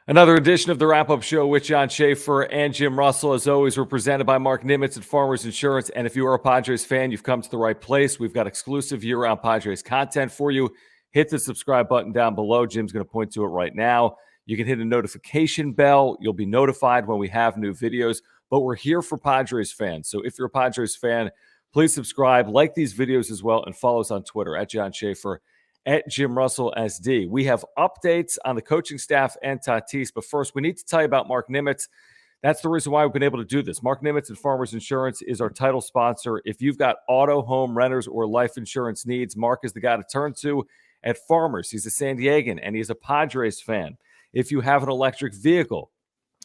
Another edition of the Wrap-Up Show with John Schaefer and Jim Russell. As always, we're presented by Mark Nimitz at Farmers Insurance. And if you are a Padres fan, you've come to the right place. We've got exclusive year-round Padres content for you. Hit the subscribe button down below. Jim's going to point to it right now. You can hit a notification bell. You'll be notified when we have new videos. But we're here for Padres fans. So if you're a Padres fan, please subscribe, like these videos as well, and follow us on Twitter at John Schaefer, at Jim Russell SD. We have updates on the coaching staff and Tatis, but first we need to tell you about Mark Nimitz. That's the reason why we've been able to do this. Mark Nimitz at Farmers Insurance is our title sponsor. If you've got auto, home, renters, or life insurance needs, Mark is the guy to turn to at Farmers. He's a San Diegan, and he's a Padres fan. If you have an electric vehicle,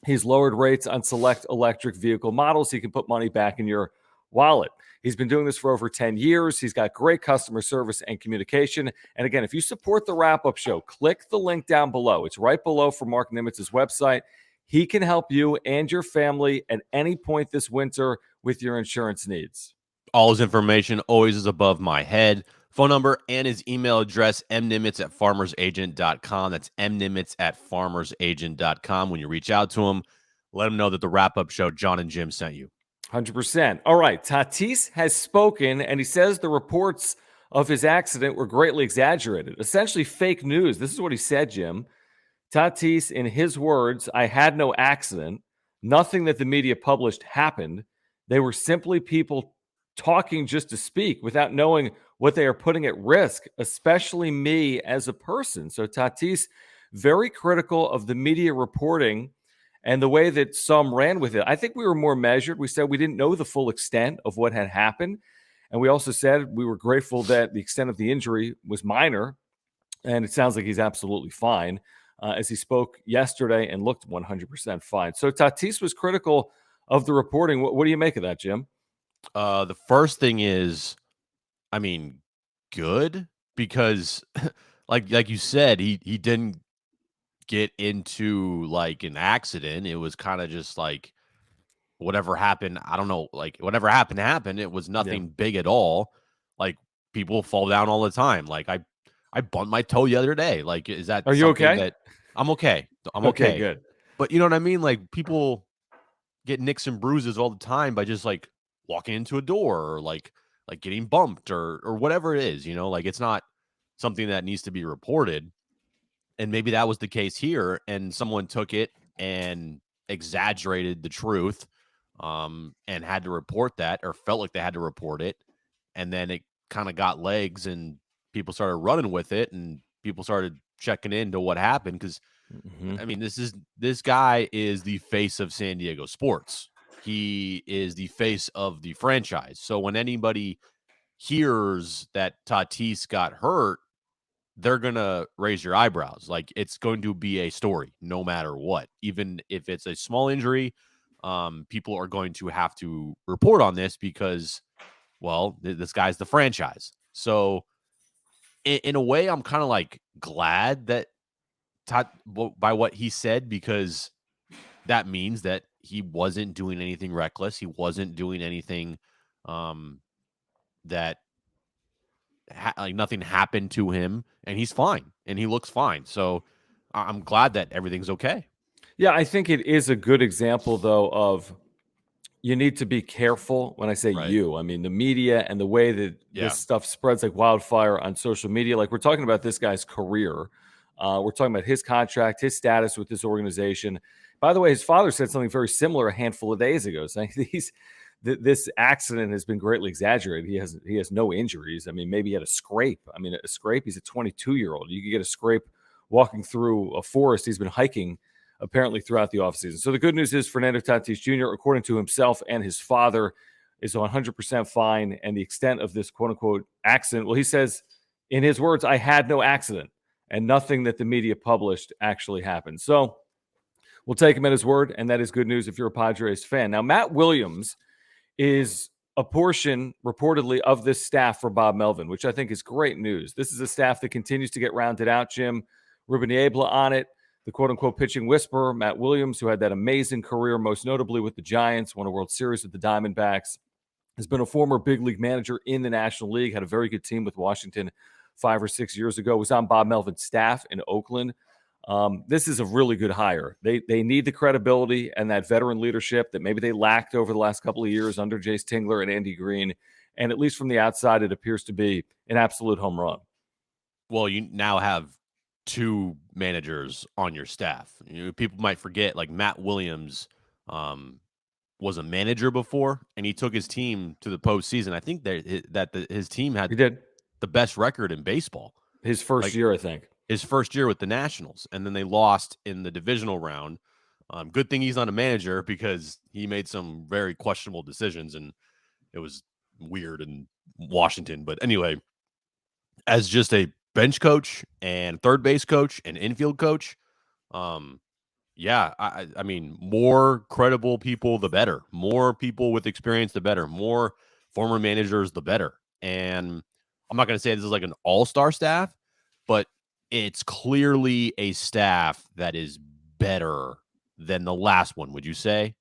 he's lowered rates on select electric vehicle models. He can put money back in your wallet. He's been doing this for over 10 years. He's got great customer service and communication. And again, if you support the Wrap-Up Show, click the link down below. It's right below for Mark Nimitz's website. He can help you and your family at any point this winter with your insurance needs. All his information always is above my head. Phone number and his email address, mnimitz@farmersagent.com. That's mnimitz@farmersagent.com. When you reach out to him, let him know that the Wrap-Up Show, John and Jim, sent you. 100%. All right. Tatis has spoken, and he says the reports of his accident were greatly exaggerated. Essentially fake news. This is what he said, Jim. Tatis, in his words, I had no accident. Nothing that the media published happened. They were simply people talking just to speak without knowing what they are putting at risk, especially me as a person. So Tatis, very critical of the media reporting and the way that some ran with it. I think we were more measured. We said we didn't know the full extent of what had happened. And we also said we were grateful that the extent of the injury was minor. And it sounds like he's absolutely fine as he spoke yesterday and looked 100% fine. So Tatis was critical of the reporting. What do you make of that, Jim? The first thing is, I mean, good, because like you said, he didn't get into like an accident. It was kind of just like whatever happened. I don't know, like whatever happened. It was nothing big at all. Like people fall down all the time. Like I bumped my toe the other day. Like, is that Are you okay? That I'm okay. I'm okay. Good. But you know what I mean? Like people get nicks and bruises all the time by just like walking into a door or like getting bumped or whatever it is, you know, like it's not something that needs to be reported. And maybe that was the case here, and someone took it and exaggerated the truth, and had to report that, or felt like they had to report it. And then it kind of got legs and people started running with it and people started checking into what happened. Cause I mean, this guy is the face of San Diego sports. He is the face of the franchise. So when anybody hears that Tatis got hurt, they're going to raise your eyebrows. Like it's going to be a story no matter what. Even if it's a small injury, people are going to have to report on this because, well, this guy's the franchise. So in a way, I'm kind of like glad that by what he said, because that means that he wasn't doing anything reckless. He wasn't doing anything that like nothing happened to him, and he's fine and he looks fine. So I'm glad that everything's okay. Yeah, I think it is a good example, though, of you need to be careful. When I say you, I mean the media and the way that this stuff spreads like wildfire on social media. Like we're talking about this guy's career. We're talking about his contract, his status with this organization. By the way, his father said something very similar a handful of days ago, saying this accident has been greatly exaggerated. He has no injuries. I mean, maybe he had a scrape. I mean, a scrape. He's a 22-year-old. You could get a scrape walking through a forest. He's been hiking apparently throughout the offseason. So the good news is Fernando Tatis Jr., according to himself and his father, is 100% fine. And the extent of this quote-unquote accident, well, he says, in his words, I had no accident, and nothing that the media published actually happened. So we'll take him at his word, and that is good news if you're a Padres fan. Now, Matt Wiliams is a portion, reportedly, of this staff for Bob Melvin, which I think is great news. This is a staff that continues to get rounded out, Jim. Ruben Niebla on it, the quote-unquote pitching whisperer, Matt Wiliams, who had that amazing career, most notably with the Giants, won a World Series with the Diamondbacks, has been a former big league manager in the National League, had a very good team with Washington 5 or 6 years ago, was on Bob Melvin's staff in Oakland. This is a really good hire. They need the credibility and that veteran leadership that maybe they lacked over the last couple of years under Jace Tingler and Andy Green. And at least from the outside, it appears to be an absolute home run. Well, you now have 2 managers on your staff. People might forget, like Matt Wiliams was a manager before, and he took his team to the postseason. I think his team had He did the best record in baseball. his first year, I think. His first year with the Nationals, and then they lost in the divisional round. Good thing he's not a manager because he made some very questionable decisions, and it was weird in Washington. But anyway, as just a bench coach and third base coach and infield coach, yeah, I mean, more credible people, the better. More people with experience, the better. More former managers, the better. And I'm not going to say this is like an all-star staff, but it's clearly a staff that is better than the last one, would you say?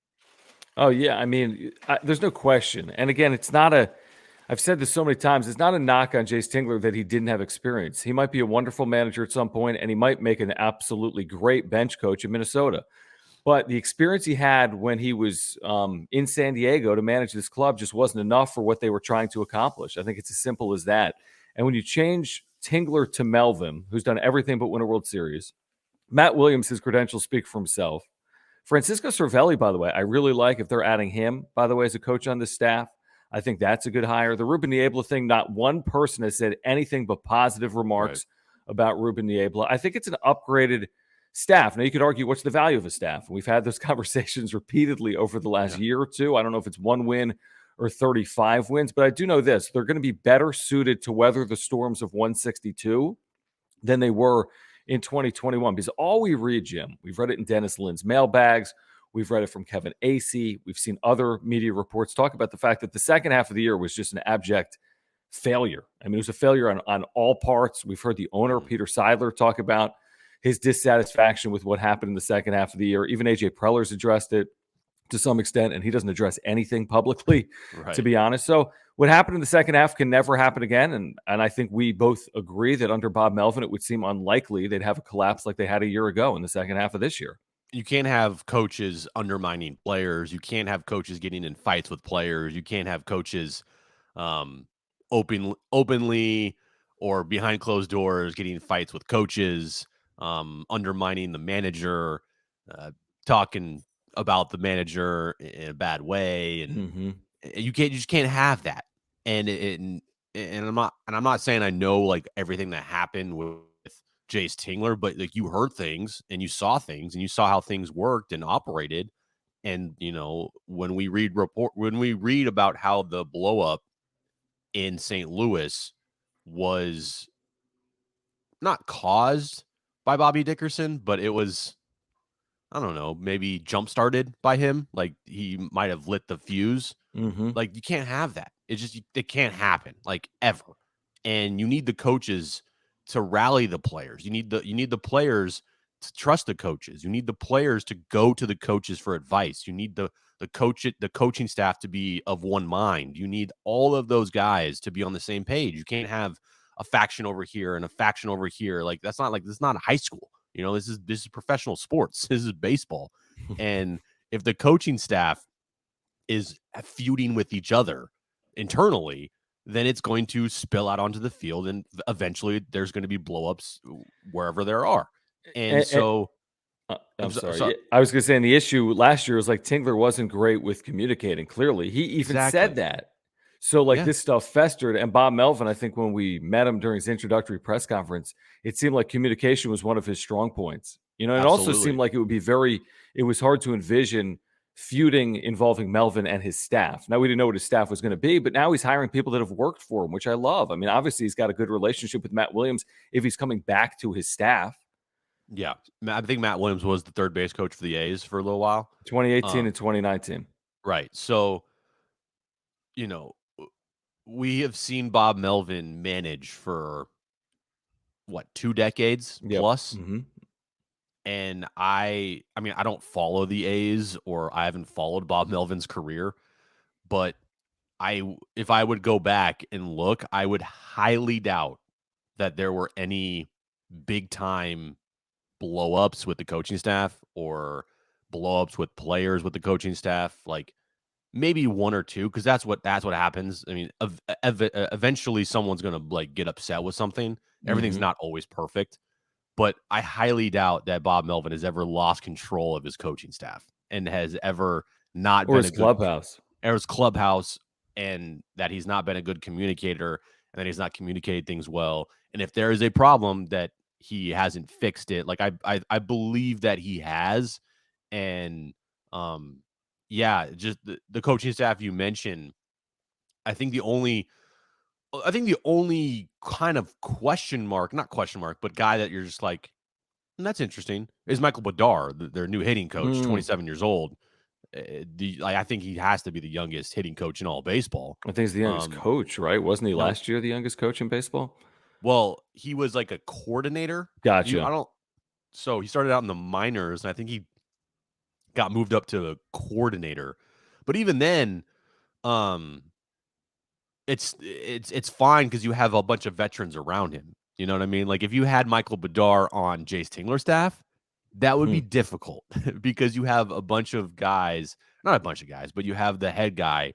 Oh, yeah. I mean, there's no question. And again, I've said this so many times, it's not a knock on Jace Tingler that he didn't have experience. He might be a wonderful manager at some point, and he might make an absolutely great bench coach in Minnesota. But the experience he had when he was in San Diego to manage this club just wasn't enough for what they were trying to accomplish. I think it's as simple as that. And when you change Tingler to Melvin, who's done everything but win a World Series, Matt Wiliams, his credentials speak for himself. Francisco Cervelli, by the way, I really like if they're adding him, by the way, as a coach on this staff. I think that's a good hire. The Ruben Niebla thing, not one person has said anything but positive remarks about Ruben Niebla. I think it's an upgraded staff. Now, you could argue, what's the value of a staff? We've had those conversations repeatedly over the last year or two. I don't know if it's 1 win or 35 wins, but I do know this. They're going to be better suited to weather the storms of 162 than they were in 2021. Because all we read, Jim, we've read it in Dennis Lynn's mailbags. We've read it from Kevin Acee. We've seen other media reports talk about the fact that the second half of the year was just an abject failure. I mean, it was a failure on all parts. We've heard the owner, Peter Seidler, talk about his dissatisfaction with what happened in the second half of the year. Even A.J. Preller's addressed it to some extent, and he doesn't address anything publicly, to be honest. So what happened in the second half can never happen again. And I think we both agree that under Bob Melvin, it would seem unlikely they'd have a collapse like they had a year ago in the second half of this year. You can't have coaches undermining players. You can't have coaches getting in fights with players. You can't have coaches openly or behind closed doors getting fights with coaches, undermining the manager, talking about the manager in a bad way, and you just can't have that. And I'm not saying I know like everything that happened with Jace Tingler, but like you heard things and you saw things and you saw how things worked and operated. And when we read about how the blow up in St. Louis was not caused by Bobby Dickerson, but it was, I don't know, maybe jump started by him. Like he might have lit the fuse. Like you can't have that. It can't happen like ever. And you need the coaches to rally the players. You need the players to trust the coaches. You need the players to go to the coaches for advice. You need the coaching staff to be of one mind. You need all of those guys to be on the same page. You can't have a faction over here and a faction over here. Like this is not high school. This is professional sports. This is baseball. And if the coaching staff is feuding with each other internally, then it's going to spill out onto the field, and eventually there's going to be blowups wherever there are. And so I'm sorry. I was going to say, and the issue last year was like Tingler wasn't great with communicating. Clearly, he even said that. So this stuff festered. And Bob Melvin, I think when we met him during his introductory press conference, it seemed like communication was one of his strong points. It also seemed like it was hard to envision feuding involving Melvin and his staff. Now, we didn't know what his staff was going to be, but now he's hiring people that have worked for him, which I love. I mean, obviously, he's got a good relationship with Matt Wiliams if he's coming back to his staff. Yeah. I think Matt Wiliams was the third base coach for the A's for a little while. 2018 and 2019. Right. So, we have seen Bob Melvin manage for, 2 decades plus? And I mean, I don't follow the A's, or I haven't followed Bob Melvin's career, but if I would go back and look, I would highly doubt that there were any big time blow-ups with the coaching staff or blow-ups with players with the coaching staff, like maybe one or two, because that's what happens. I mean, eventually someone's gonna like get upset with something. Everything's Mm-hmm. not always perfect, but I highly doubt that Bob Melvin has ever lost control of his coaching staff and has ever not Or been his a good clubhouse. or his clubhouse, and that he's not been a good communicator, and that he's not communicated things well. And if there is a problem that he hasn't fixed it, like I believe that he has. And yeah, just the coaching staff you mentioned, I think the only kind of question mark, not question mark, but guy that you're just like, that's interesting, is Michael Bedard, their new hitting coach, Mm. 27 years old. I think he has to be the youngest hitting coach in all of baseball. I think he's the youngest Um, coach, right? Wasn't he no, last year the youngest coach in baseball? well, he was like a coordinator. I Gotcha. don't. So he started out in the minors, and I think he got moved up to a coordinator. But even then, um, it's fine because you have a bunch of veterans around him. You know what I mean? Like if you had Michael Bedard on Jace Tingler's staff, that would Hmm. be difficult because you have a bunch of guys, not a bunch of guys, but you have the head guy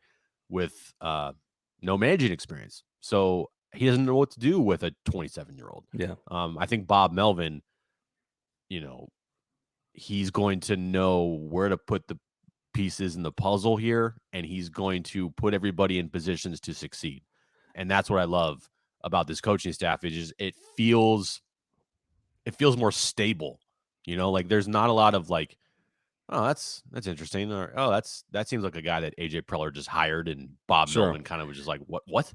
with no managing experience. So he doesn't know what to do with a 27-year-old. Yeah. I think Bob Melvin, you know, he's going to know where to put the pieces in the puzzle here, and he's going to put everybody in positions to succeed. And that's what I love about this coaching staff. It just it feels more stable. Like there's not a lot of like, oh, that's interesting, or oh, that seems like a guy that AJ Preller just hired, and Bob Sure. Melvin kind of was just like, what?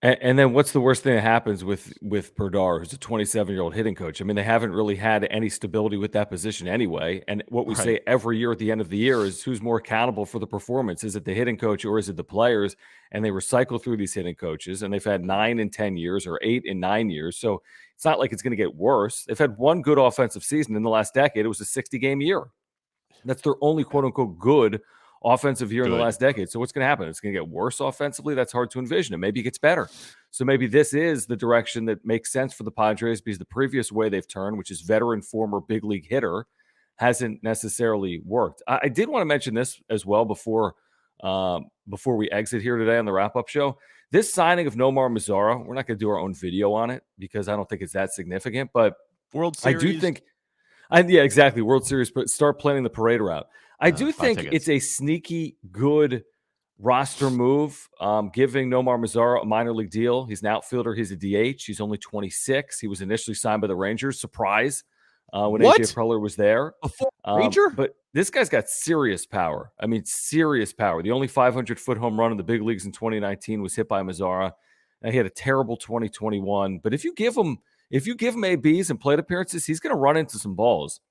And then what's the worst thing that happens with Berdar, who's a 27-year-old hitting coach? I mean, they haven't really had any stability with that position anyway. And what we Right. say every year at the end of the year is who's more accountable for the performance? Is it the hitting coach or is it the players? And they recycle through these hitting coaches, and they've had 9 in 10 years or 8 in 9 years. So it's not like it's going to get worse. They've had one good offensive season in the last decade. It was a 60-game year. That's their only quote unquote good offensive year in the Good. last decade. So what's going to happen? It's going to get worse offensively. That's hard to envision. And maybe it gets better. So maybe this is the direction that makes sense for the Padres because the previous way they've turned, which is veteran, former big league hitter, hasn't necessarily worked. I did want to mention this as well before we exit here today on the wrap up show. This signing of Nomar Mazara, we're not going to do our own video on it because I don't think it's that significant, but World I do Series. think yeah, exactly. World Series, but start planning the parade route. I do Buy think it's tickets. a sneaky good roster move, giving Nomar Mazara a minor league deal. He's an outfielder. He's a DH. He's only 26. He was initially signed by the Rangers. Surprise when AJ What? Preller was there. A former Ranger? But this guy's got serious power. I mean, serious power. The only 500-foot home run in the big leagues in 2019 was hit by Mazara. And he had a terrible 2021. But if you give him ABs and plate appearances, he's going to run into some balls.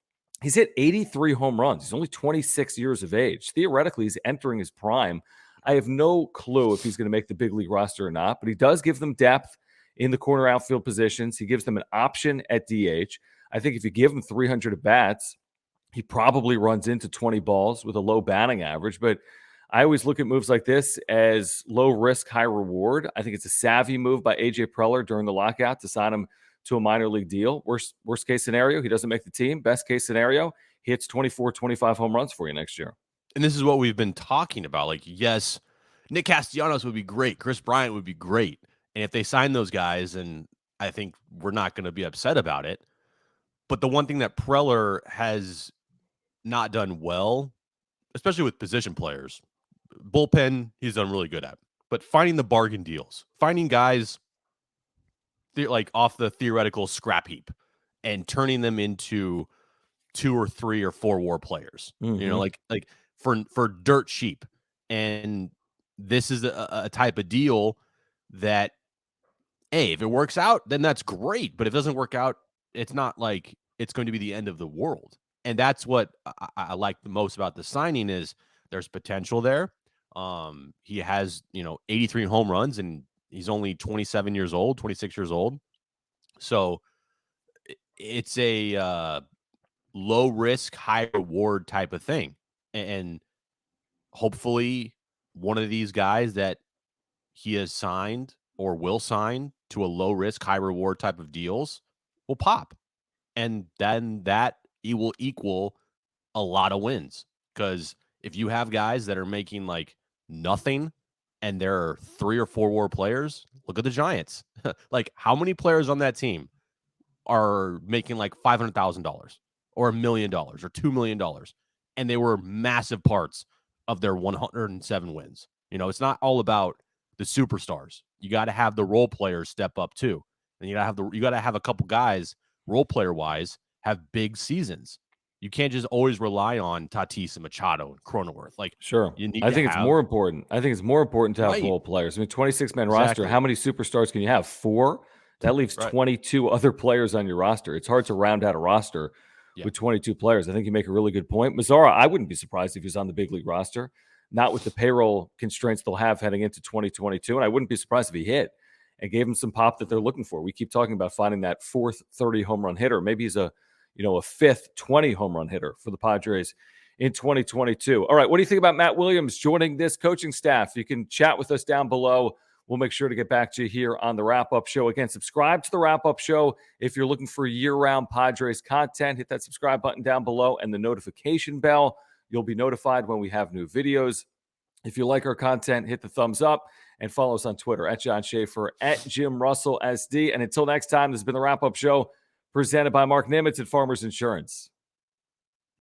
He's hit 83 home runs. He's only 26 years of age. Theoretically, he's entering his prime. I have no clue if he's going to make the big league roster or not, but he does give them depth in the corner outfield positions. He gives them an option at DH. I think if you give him 300 at bats, he probably runs into 20 balls with a low batting average. But I always look at moves like this as low risk, high reward. I think it's a savvy move by AJ Preller during the lockout to sign him to a minor league deal. Worst case scenario, he doesn't make the team. Best case scenario, he hits 24, 25 home runs for you next year. And this is what we've been talking about. Like, yes, Nick Castellanos would be great. Chris Bryant would be great. And if they sign those guys, and I think we're not going to be upset about it. But the one thing that Preller has not done well, especially with position players, bullpen, he's done really good at. But finding the bargain deals, finding guys like off the theoretical scrap heap and turning them into 2 or 3 or 4 WAR players, Mm-hmm. like for dirt cheap. And this is a type of deal that, hey, if it works out, then that's great. But if it doesn't work out, it's not like it's going to be the end of the world. And that's what I like the most about the signing is there's potential there. He has, 83 home runs, and he's only 27 years old, 26 years old. So it's a low risk, high reward type of thing. And hopefully one of these guys that he has signed or will sign to a low risk, high reward type of deals will pop. And then that it will equal a lot of wins. Because if you have guys that are making like nothing and there are 3 or 4 war players, look at the Giants. Like, how many players on that team are making like $500,000 or $1 million or $2 million? And they were massive parts of their 107 wins. It's not all about the superstars. You got to have the role players step up too. And you got to have a couple guys role player wise have big seasons. You can't just always rely on Tatis and Machado and Cronenworth. Like, sure, you need I think it's more important. I think it's more important to have role players. I mean, 26-man roster. How many superstars can you have? 4. That leaves 22 other players on your roster. It's hard to round out a roster with 22 players. I think you make a really good point. Mazara, I wouldn't be surprised if he's on the big league roster, not with the payroll constraints they'll have heading into 2022. And I wouldn't be surprised if he hit and gave him some pop that they're looking for. We keep talking about finding that 4th 30 home run hitter. Maybe he's a 5th 20 home run hitter for the Padres in 2022. All right, what do you think about Matt Wiliams joining this coaching staff? You can chat with us down below. We'll make sure to get back to you here on the Wrap-Up Show. Again, subscribe to the Wrap-Up Show if you're looking for year-round Padres content. Hit that subscribe button down below and the notification bell. You'll be notified when we have new videos. If you like our content, hit the thumbs up and follow us on Twitter at John Schaefer, at Jim Russell SD. And until next time, this has been the Wrap-Up Show presented by Mark Nimitz at Farmers Insurance.